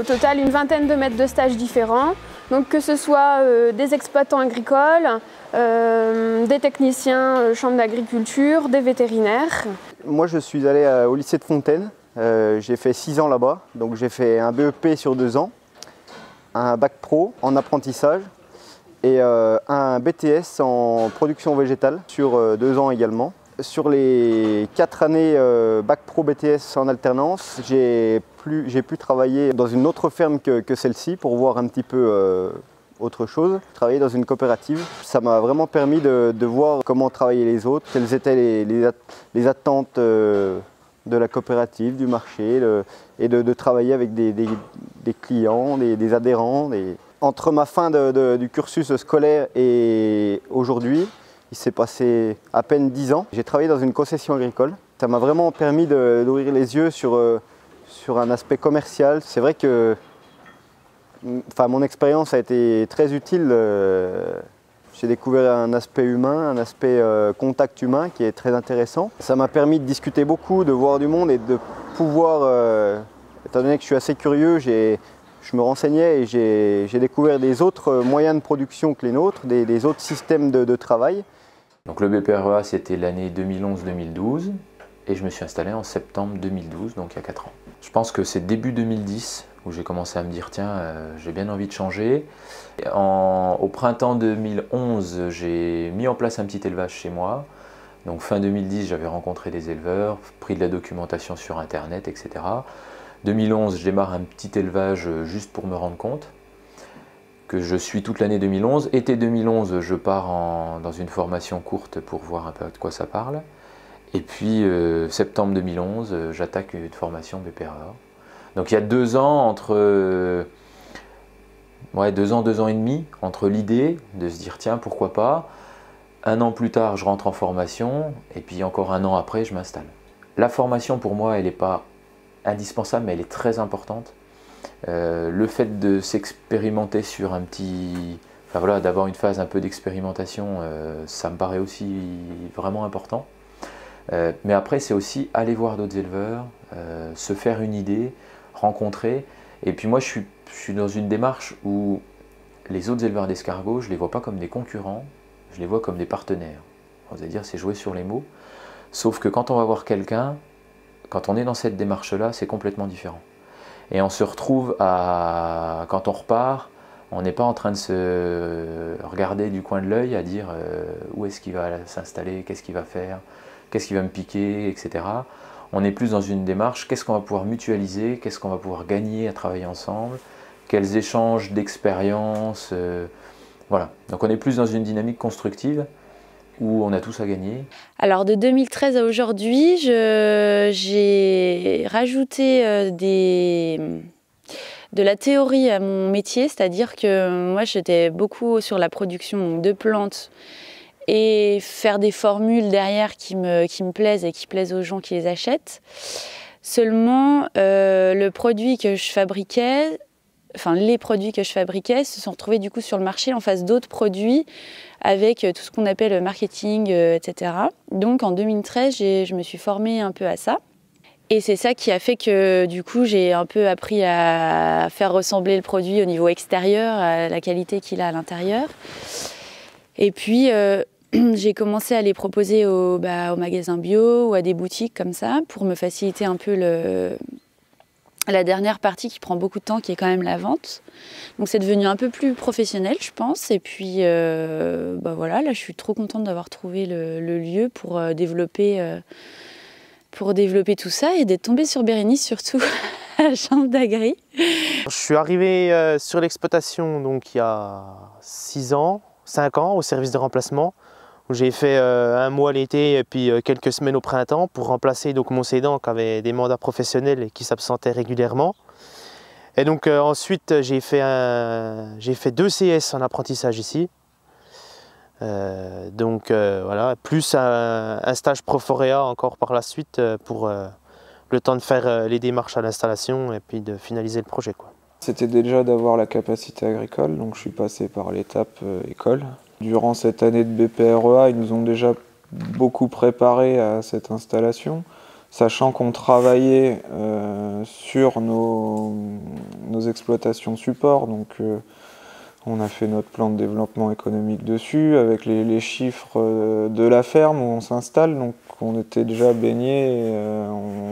total une vingtaine de maîtres de stage différents, donc que ce soit des exploitants agricoles, des techniciens chambre d'agriculture, des vétérinaires. Moi je suis allé au lycée de Fontaine, j'ai fait 6 ans là-bas, donc j'ai fait un BEP sur 2 ans, un bac pro en apprentissage et un BTS en production végétale sur 2 ans également. Sur les 4 années bac pro BTS en alternance, j'ai pu travailler dans une autre ferme que celle-ci pour voir un petit peu autre chose. Travailler dans une coopérative, ça m'a vraiment permis de voir comment travaillaient les autres, quelles étaient les attentes de la coopérative, du marché, et de travailler avec des clients, des adhérents. Entre ma fin du cursus scolaire et aujourd'hui, il s'est passé à peine 10 ans. J'ai travaillé dans une concession agricole. Ça m'a vraiment permis d'ouvrir les yeux sur un aspect commercial. C'est vrai que mon expérience a été très utile. J'ai découvert un aspect humain, un aspect contact humain qui est très intéressant. Ça m'a permis de discuter beaucoup, de voir du monde et de pouvoir, étant donné que je suis assez curieux, je me renseignais et j'ai découvert des autres moyens de production que les nôtres, des autres systèmes de travail. Donc le BPREA, c'était l'année 2011-2012 et je me suis installé en septembre 2012, donc il y a 4 ans. Je pense que c'est début 2010 où j'ai commencé à me dire tiens, j'ai bien envie de changer. Au printemps 2011, j'ai mis en place un petit élevage chez moi. Donc fin 2010, j'avais rencontré des éleveurs, pris de la documentation sur internet, etc. 2011, je démarre un petit élevage juste pour me rendre compte que je suis toute l'année 2011. Été 2011, je pars dans une formation courte pour voir un peu de quoi ça parle. Et puis septembre 2011, j'attaque une formation BPREA. Donc il y a 2 ans entre 2 ans et demi entre l'idée de se dire tiens pourquoi pas. 1 an plus tard, je rentre en formation et puis encore 1 an après, je m'installe. La formation pour moi, elle n'est pas indispensable, mais elle est très importante. Le fait de s'expérimenter sur un petit... d'avoir une phase un peu d'expérimentation, ça me paraît aussi vraiment important. Mais après, c'est aussi aller voir d'autres éleveurs, se faire une idée, rencontrer. Et puis moi, je suis dans une démarche où les autres éleveurs d'escargots, je ne les vois pas comme des concurrents, je les vois comme des partenaires. Vous allez dire, c'est jouer sur les mots. Sauf que quand on va voir quelqu'un, quand on est dans cette démarche-là, c'est complètement différent. Et on se retrouve quand on repart, on n'est pas en train de se regarder du coin de l'œil à dire où est-ce qu'il va s'installer, qu'est-ce qu'il va faire, qu'est-ce qui va me piquer, etc. On est plus dans une démarche, qu'est-ce qu'on va pouvoir mutualiser, qu'est-ce qu'on va pouvoir gagner à travailler ensemble, quels échanges d'expériences, voilà. Donc on est plus dans une dynamique constructive où on a tous à gagner. Alors de 2013 à aujourd'hui, j'ai rajouté de la théorie à mon métier, c'est-à-dire que moi j'étais beaucoup sur la production de plantes et faire des formules derrière qui me plaisent et qui plaisent aux gens qui les achètent. Seulement, le produit que je fabriquais, les produits que je fabriquais se sont retrouvés du coup sur le marché en face d'autres produits avec tout ce qu'on appelle le marketing, etc. Donc en 2013, je me suis formée un peu à ça. Et c'est ça qui a fait que du coup, j'ai un peu appris à faire ressembler le produit au niveau extérieur, à la qualité qu'il a à l'intérieur. Et puis, j'ai commencé à les proposer au magasin bio ou à des boutiques comme ça pour me faciliter un peu la dernière partie qui prend beaucoup de temps, qui est quand même la vente. Donc c'est devenu un peu plus professionnel, je pense. Et puis voilà, là je suis trop contente d'avoir trouvé le lieu pour développer tout ça et d'être tombée sur Bérénice surtout à la chambre d'agri. Je suis arrivé sur l'exploitation donc il y a 5 ans au service de remplacement. J'ai fait 1 mois l'été et puis quelques semaines au printemps pour remplacer donc mon cédant qui avait des mandats professionnels et qui s'absentait régulièrement. Et donc ensuite j'ai fait 2 CS en apprentissage ici. Voilà, plus un stage Proforéa encore par la suite pour le temps de faire les démarches à l'installation et puis de finaliser le projet, quoi. C'était déjà d'avoir la capacité agricole, donc je suis passé par l'étape école. Durant cette année de BPREA, ils nous ont déjà beaucoup préparé à cette installation. sachant qu'on travaillait sur nos exploitations support. Donc, on a fait notre plan de développement économique dessus, avec les chiffres de la ferme où on s'installe. Donc, on était déjà baigné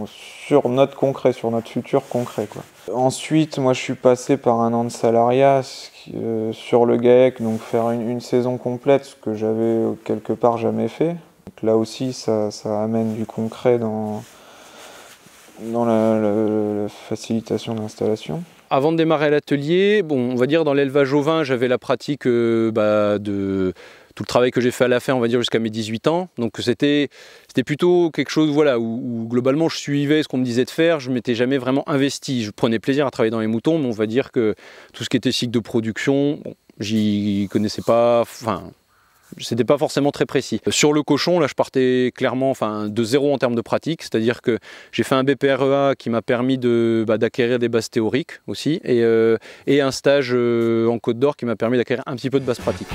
sur notre concret, sur notre futur concret, quoi. Ensuite, moi, je suis passé par un an de salariat sur le GAEC, donc faire une saison complète, ce que j'avais quelque part jamais fait. Donc là aussi, ça amène du concret dans la facilitation de l'installation. Avant de démarrer l'atelier, bon, on va dire dans l'élevage ovin, j'avais la pratique de tout le travail que j'ai fait à la fin, on va dire jusqu'à mes 18 ans. Donc c'était plutôt quelque chose, voilà, où globalement je suivais ce qu'on me disait de faire, je ne m'étais jamais vraiment investi. Je prenais plaisir à travailler dans les moutons, mais on va dire que tout ce qui était cycle de production, bon, j'y connaissais pas, enfin, c'était pas forcément très précis. Sur le cochon, là je partais clairement de zéro en termes de pratique, c'est-à-dire que j'ai fait un BPREA qui m'a permis d'acquérir des bases théoriques aussi, et un stage en Côte d'Or qui m'a permis d'acquérir un petit peu de base pratique.